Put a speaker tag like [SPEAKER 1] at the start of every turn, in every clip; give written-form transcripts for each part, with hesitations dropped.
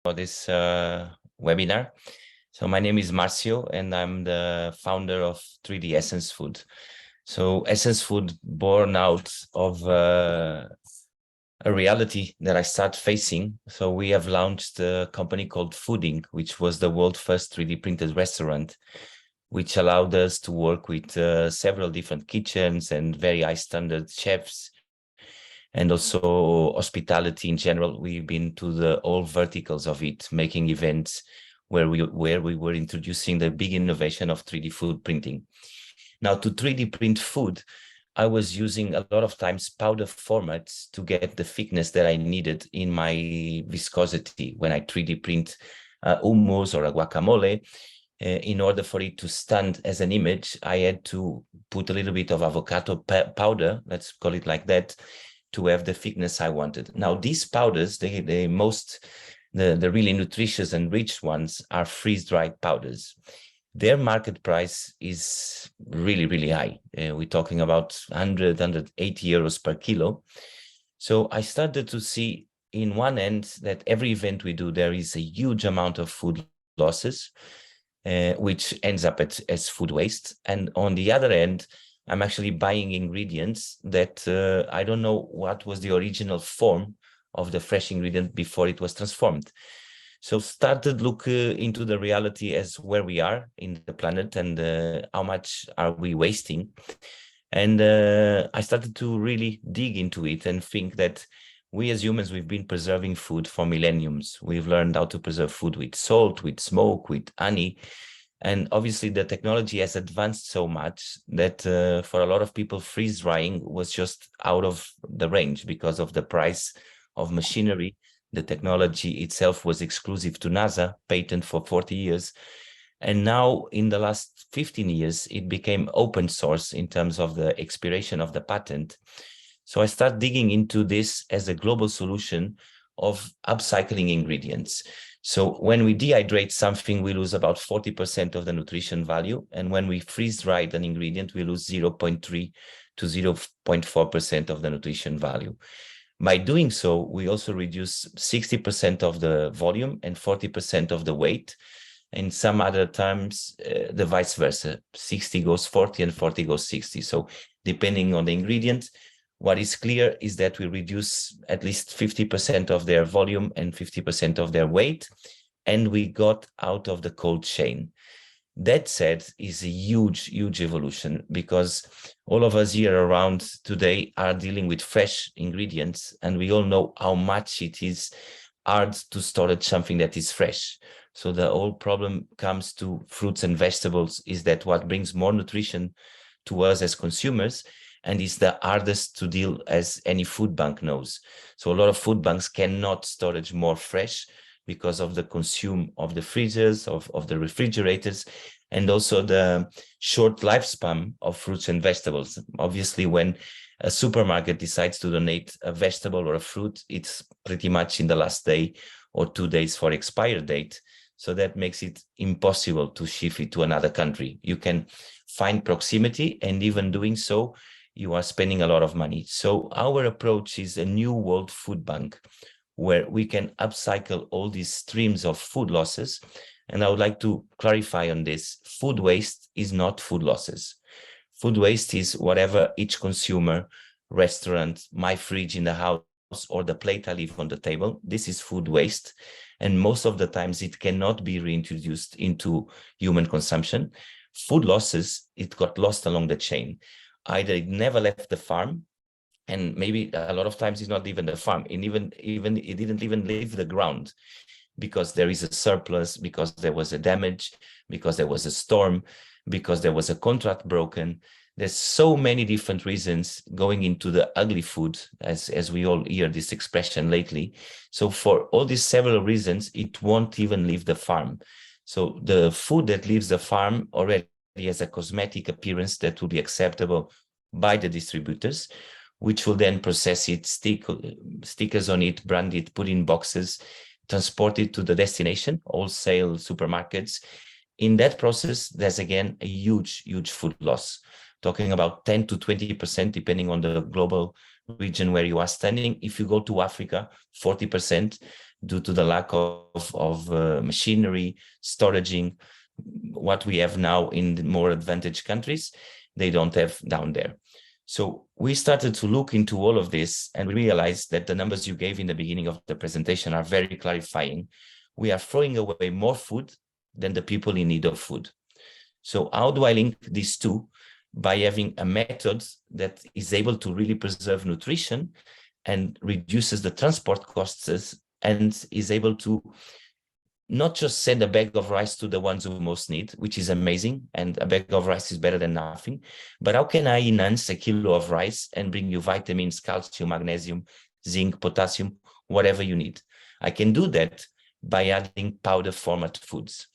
[SPEAKER 1] for this webinar. So my name is Marcio, and I'm the founder of 3D Essence Food. So Essence Food born out of a reality that I start facing. So we have launched a company called Fooding, which was the world's first 3D printed restaurant, which allowed us to work with several different kitchens and very high standard chefs, and also hospitality in general. We've been to the all verticals of it, making events where we were introducing the big innovation of 3D food printing. Now, to 3D print food, I was using a lot of times powder formats to get the thickness that I needed in my viscosity when I 3D print hummus or a guacamole. In order for it to stand as an image, I had to put a little bit of avocado powder, let's call it like that, to have the thickness I wanted. Now, these powders, the really nutritious and rich ones are freeze-dried powders. Their market price is really, really high. We're talking about 180 euros per kilo. So I started to see in one end that every event we do, there is a huge amount of food losses, which ends up as food waste. And on the other end, I'm actually buying ingredients that I don't know what was the original form of the fresh ingredient before it was transformed. So started look into the reality as where we are in the planet and how much are we wasting. And I started to really dig into it and think that we as humans, we've been preserving food for millenniums. We've learned how to preserve food with salt, with smoke, with honey. And obviously the technology has advanced so much that for a lot of people, freeze drying was just out of the range because of the price of machinery. The technology itself was exclusive to NASA, patent for 40 years. And now in the last 15 years, it became open source in terms of the expiration of the patent. So I start digging into this as a global solution of upcycling ingredients. So when we dehydrate something, we lose about 40% of the nutrition value. And when we freeze dry an ingredient, we lose 0.3 to 0.4% of the nutrition value. By doing so, we also reduce 60% of the volume and 40% of the weight. And some other times, the vice versa, 60 goes 40 and 40 goes 60. So depending on the ingredient, what is clear is that we reduce at least 50% of their volume and 50% of their weight, and we got out of the cold chain. That said, is a huge, huge evolution because all of us here around today are dealing with fresh ingredients, and we all know how much it is hard to storage something that is fresh. So the whole problem comes to fruits and vegetables is that what brings more nutrition to us as consumers, and is the hardest to deal, as any food bank knows. So a lot of food banks cannot storage more fresh because of the consume of the freezers, of the refrigerators, and also the short lifespan of fruits and vegetables. Obviously, when a supermarket decides to donate a vegetable or a fruit, it's pretty much in the last day or 2 days for expire date. So that makes it impossible to ship it to another country. You can find proximity, and even doing so, you are spending a lot of money. So our approach is a new world food bank where we can upcycle all these streams of food losses. And I would like to clarify on this. Food waste is not food losses. Food waste is whatever each consumer, restaurant, my fridge in the house, or the plate I leave on the table, this is food waste. And most of the times it cannot be reintroduced into human consumption. Food losses, it got lost along the chain. Either it never left the farm, and maybe a lot of times it's not even the farm, and even it didn't even leave the ground because there is a surplus, because there was a damage, because there was a storm, because there was a contract broken. There's so many different reasons going into the ugly food, as we all hear this expression lately. So for all these several reasons, it won't even leave the farm. So the food that leaves the farm already has a cosmetic appearance that will be acceptable by the distributors, which will then process it, stickers on it, brand it, put in boxes, transport it to the destination, wholesale supermarkets. In that process, there's again a huge, huge food loss, talking about 10 to 20%, depending on the global region where you are standing. If you go to Africa, 40%, due to the lack of machinery, storaging, what we have now in the more advantaged countries, they don't have down there. So we started to look into all of this, and we realized that the numbers you gave in the beginning of the presentation are very clarifying. We are throwing away more food than the people in need of food. So how do I link these two? By having a method that is able to really preserve nutrition and reduces the transport costs, and is able to not just send a bag of rice to the ones who most need, which is amazing, and a bag of rice is better than nothing, but how can I enhance a kilo of rice and bring you vitamins, calcium, magnesium, zinc, potassium, whatever you need? I can do that by adding powder format foods.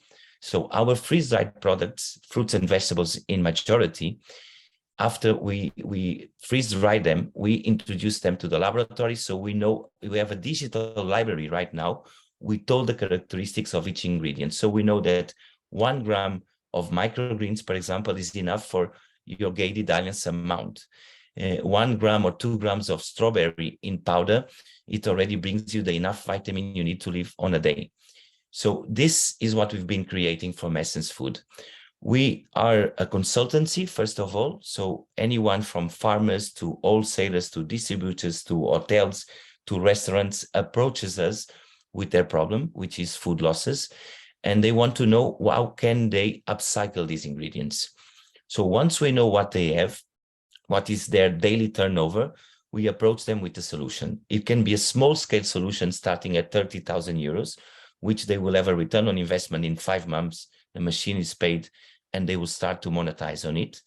[SPEAKER 1] So our freeze-dried products, fruits and vegetables in majority, after we freeze-dry them, we introduce them to the laboratory. So we know we have a digital library right now with all the characteristics of each ingredient. So we know that 1 gram of microgreens, for example, is enough for your gated alliance amount. 1 gram or 2 grams of strawberry in powder, it already brings you the enough vitamin you need to live on a day. So this is what we've been creating from Essence Food. We are a consultancy, first of all. So anyone from farmers to wholesalers to distributors to hotels to restaurants approaches us with their problem, which is food losses. And they want to know how can they upcycle these ingredients. So once we know what they have, what is their daily turnover, we approach them with a solution. It can be a small scale solution starting at 30,000 euros, which they will have a return on investment in 5 months. The machine is paid and they will start to monetize on it.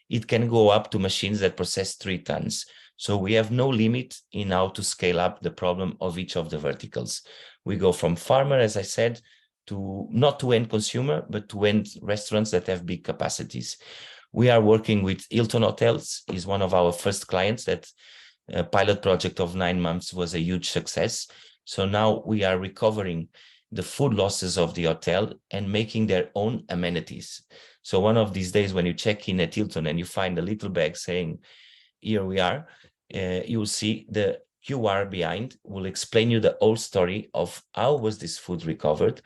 [SPEAKER 1] It can go up to machines that process 3 tons. So we have no limit in how to scale up the problem of each of the verticals. We go from farmer, as I said, to not to end consumer, but to end restaurants that have big capacities. We are working with Hilton Hotels, is one of our first clients. That pilot project of 9 months was a huge success. So now we are recovering the food losses of the hotel and making their own amenities. So one of these days when you check in at Hilton and you find a little bag saying, here we are, you will see the QR behind will explain you the whole story of how was this food recovered,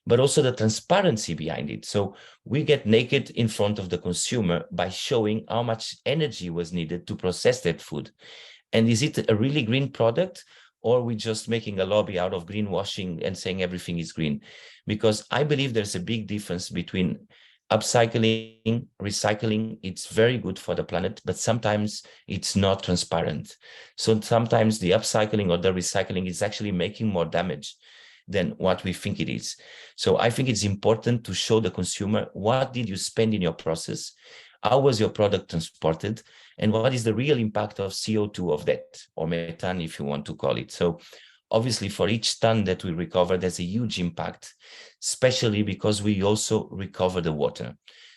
[SPEAKER 1] but also the transparency behind it. So we get naked in front of the consumer by showing how much energy was needed to process that food. And is it a really green product, or are we just making a lobby out of greenwashing and saying everything is green? Because I believe there's a big difference between upcycling, recycling. It's very good for the planet, but sometimes it's not transparent. So sometimes the upcycling or the recycling is actually making more damage than what we think it is. So I think it's important to show the consumer, what did you spend in your process? How was your product transported? And what is the real impact of CO2 of that, or methane, if you want to call it? So obviously for each ton that we recover, there's a huge impact, especially because we also recover the water.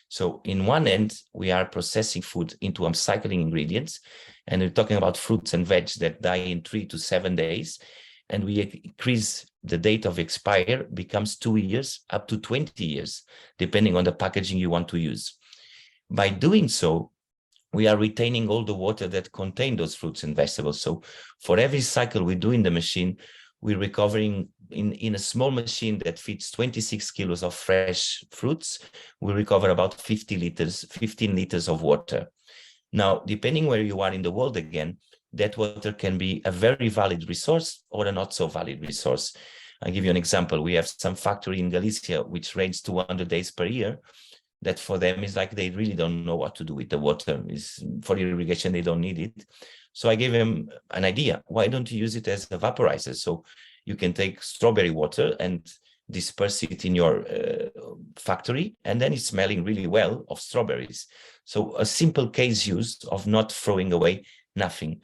[SPEAKER 1] So in one end, we are processing food into upcycling ingredients, and we're talking about fruits and veg that die in 3 to 7 days. And we increase the date of expire, becomes 2 years, up to 20 years, depending on the packaging you want to use. By doing so, we are retaining all the water that contain those fruits and vegetables. So for every cycle we do in the machine, we're recovering in a small machine that fits 26 kilos of fresh fruits, we recover about 15 liters of water. Now, depending where you are in the world again, that water can be a very valid resource or a not so valid resource. I'll give you an example. We have some factory in Galicia, which rains 200 days per year. That for them is like they really don't know what to do with the water. Is for irrigation, they don't need it. So I gave them an idea. Why don't you use it as a vaporizer? So you can take strawberry water and disperse it in your factory, and then it's smelling really well of strawberries. So a simple case used of not throwing away nothing.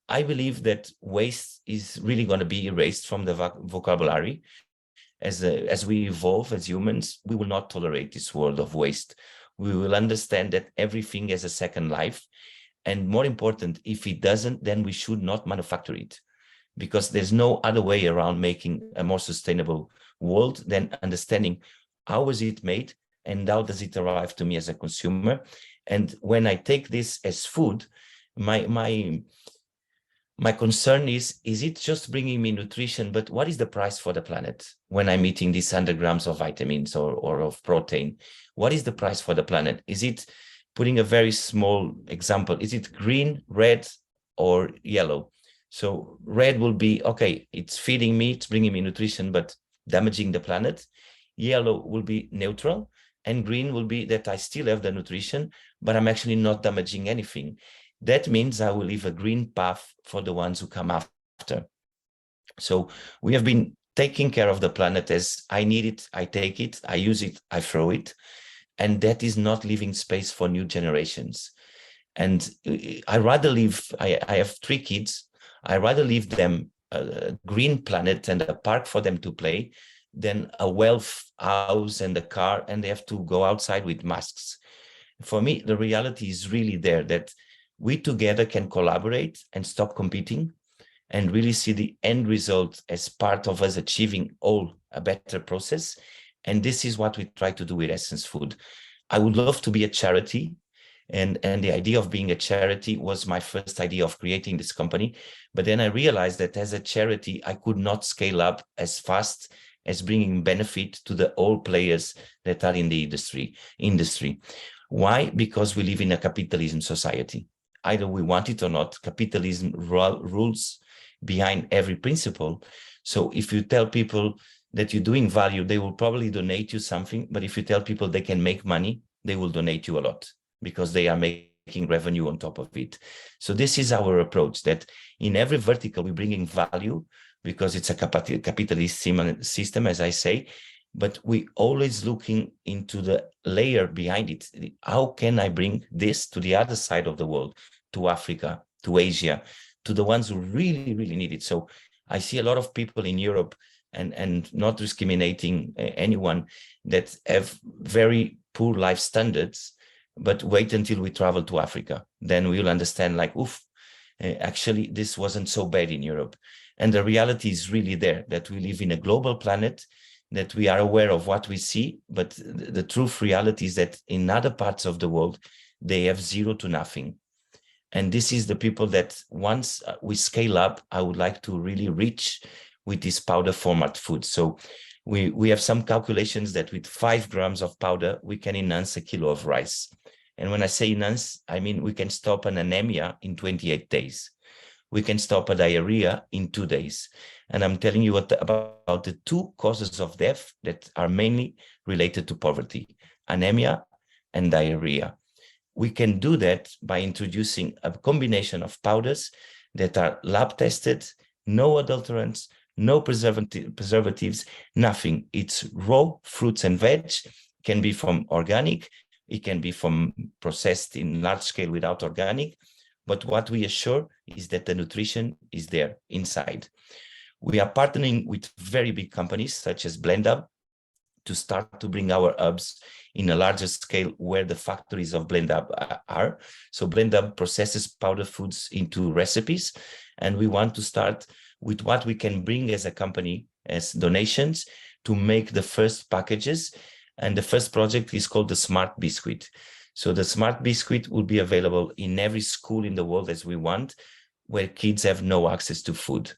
[SPEAKER 1] I believe that waste is really going to be erased from the vocabulary. As we evolve as humans, we will not tolerate this world of waste. We will understand that everything has a second life. And more important, if it doesn't, then we should not manufacture it, because there's no other way around making a more sustainable world than understanding how was it made and how does it arrive to me as a consumer. And when I take this as food, my My concern is it just bringing me nutrition, but what is the price for the planet when I'm eating these 100 grams of vitamins or of protein? What is the price for the planet? Is it, putting a very small example, is it green, red, or yellow? So red will be, okay, it's feeding me, it's bringing me nutrition, but damaging the planet. Yellow will be neutral, and green will be that I still have the nutrition, but I'm actually not damaging anything. That means I will leave a green path for the ones who come after. So we have been taking care of the planet as I need it, I take it, I use it, I throw it. And that is not leaving space for new generations. And I rather leave, I have 3 kids, I rather leave them a green planet and a park for them to play than a wealth house and a car, and they have to go outside with masks. For me, the reality is really there that we together can collaborate and stop competing and really see the end result as part of us achieving all a better process. And this is what we try to do with Essence Food. I would love to be a charity. And the idea of being a charity was my first idea of creating this company. But then I realized that as a charity, I could not scale up as fast as bringing benefit to the all players that are in the industry. Why? Because we live in a capitalism society. Either we want it or not, capitalism rules behind every principle. So if you tell people that you're doing value, they will probably donate you something. But if you tell people they can make money, they will donate you a lot because they are making revenue on top of it. So this is our approach, that in every vertical, we're bringing value because it's a capitalist system, as I say, but we always looking into the layer behind it. How can I bring this to the other side of the world, to Africa, to Asia, to the ones who really, really need it? So I see a lot of people in Europe, and not discriminating anyone, that have very poor life standards, but wait until we travel to Africa. Then we'll understand, like, oof, actually, this wasn't so bad in Europe. And the reality is really there, that we live in a global planet, that we are aware of what we see, but the truth reality is that in other parts of the world, they have zero to nothing. And this is the people that once we scale up, I would like to really reach with this powder format food. So we have some calculations that with 5 grams of powder, we can enhance a kilo of rice. And when I say enhance, I mean we can stop an anemia in 28 days. We can stop a diarrhea in 2 days. And I'm telling you about the 2 causes of death that are mainly related to poverty: anemia and diarrhea. We can do that by introducing a combination of powders that are lab tested, no adulterants, no preservatives, nothing. It's raw fruits and veg, can be from organic, it can be from processed in large scale without organic. But what we assure is that the nutrition is there inside. We are partnering with very big companies such as BlendUp to start to bring our hubs in a larger scale where the factories of BlendUp are. So BlendUp processes powder foods into recipes, and we want to start with what we can bring as a company as donations to make the first packages. And the first project is called the Smart Biscuit. So the Smart Biscuit will be available in every school in the world as we want, where kids have no access to food.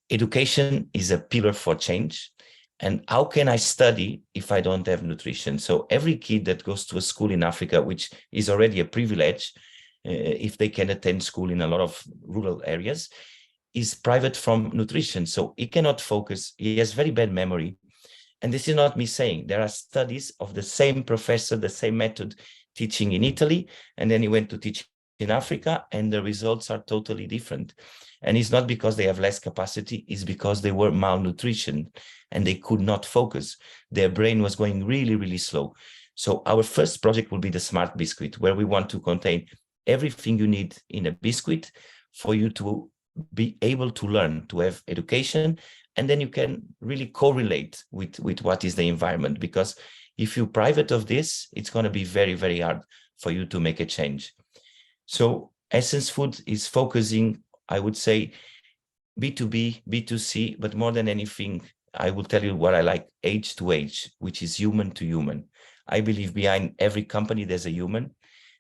[SPEAKER 1] Education is a pillar for change. And how can I study if I don't have nutrition? So every kid that goes to a school in Africa, which is already a privilege, if they can attend school in a lot of rural areas, is private from nutrition. So he cannot focus. He has very bad memory. And this is not me saying. There are studies of the same professor, the same method teaching in Italy, and then he went to teach in Africa, and the results are totally different. And it's not because they have less capacity, it's because they were malnutrition and they could not focus. Their brain was going really, really slow. So our first project will be the Smart Biscuit, where we want to contain everything you need in a biscuit for you to be able to learn, to have education, and then you can really correlate with what is the environment. Because if you're private of this, it's going to be very, very hard for you to make a change. So Essence Food is focusing, I would say, B2B, B2C, but more than anything, I will tell you what I like, age to age, which is human to human. I believe behind every company, there's a human,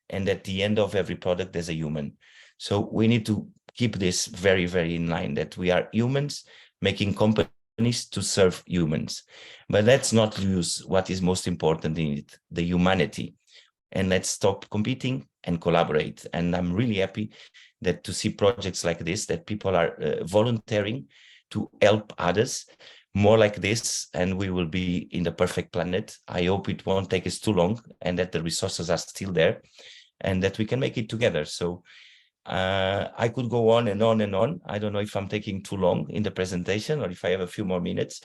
[SPEAKER 1] and at the end of every product, there's a human. So we need to keep this very, very in line, that we are humans making companies to serve humans. But let's not lose what is most important in it, the humanity. And let's stop competing and collaborate. And I'm really happy that to see projects like this, that people are volunteering to help others more like this, and we will be in the perfect planet. I hope it won't take us too long and that the resources are still there and that we can make it together. So I could go on and on and on. I don't know if I'm taking too long in the presentation or if I have a few more minutes.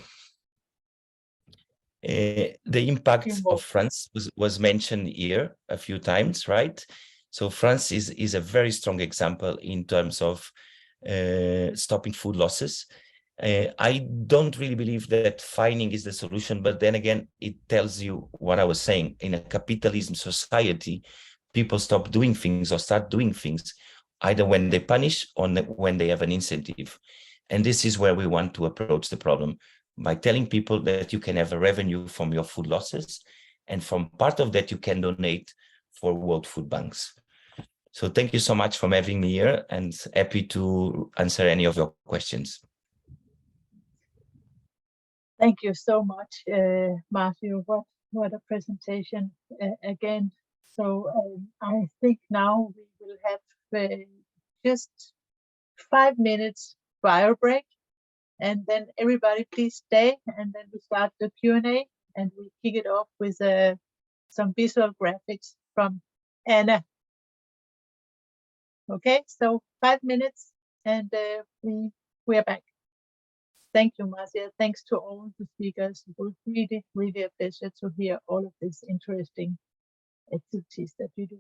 [SPEAKER 1] The impact of France was mentioned here a few times, right? So France is a very strong example in terms of stopping food losses. I don't really believe that fining is the solution, but then again, it tells you what I was saying. In a capitalism society, people stop doing things or start doing things either when they punish or when they have an incentive. And this is where we want to approach the problem, by telling people that you can have a revenue from your food losses, and from part of that you can donate for World Food Banks. So thank you so much for having me here, and happy to answer any of your questions.
[SPEAKER 2] Thank you so much, Marcio. What a presentation again. So I think now we will have just 5 minutes bio break, and then everybody please stay, and then we start the Q&A, and we kick it off with some visual graphics from Anna. Okay, so 5 minutes, and we are back. Thank you, Marcia. Thanks to all the speakers. It was really, really a pleasure to hear all of these interesting activities that you do.